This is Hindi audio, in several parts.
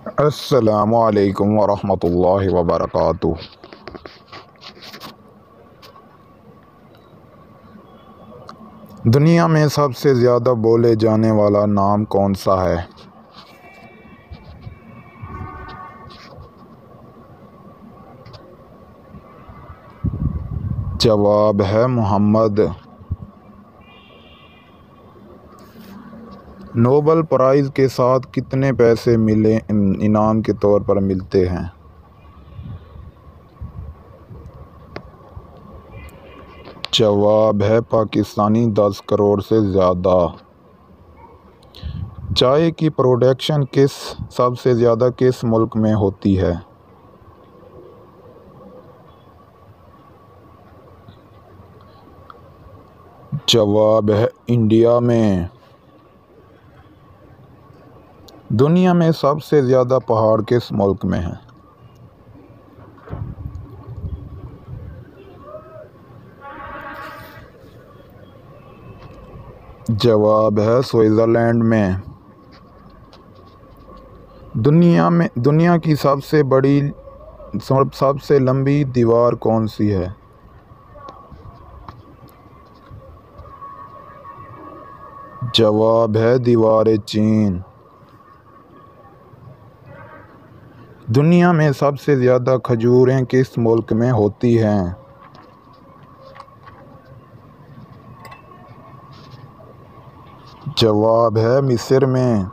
अस्सलामु अलैकुम वरहमतुल्लाहि वबरकातुह। दुनिया में सबसे ज़्यादा बोले जाने वाला नाम कौन सा है? जवाब है मोहम्मद। नोबेल प्राइज़ के साथ कितने पैसे मिले इनाम के तौर पर मिलते हैं? जवाब है पाकिस्तानी 10 करोड़ से ज़्यादा। चाय की प्रोडक्शन सबसे ज़्यादा किस मुल्क में होती है? जवाब है इंडिया में। दुनिया में सबसे ज़्यादा पहाड़ किस मुल्क में हैं? जवाब है स्विट्ज़रलैंड में। दुनिया की सबसे लंबी दीवार कौन सी है? जवाब है दीवार चीन। दुनिया में सबसे ज़्यादा खजूरें किस मुल्क में होती हैं? जवाब है मिस्र में।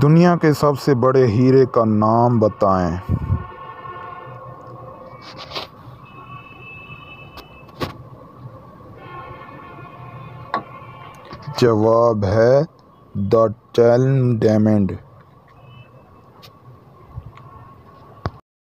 दुनिया के सबसे बड़े हीरे का नाम बताएं। जवाब है द 10 डायमंड।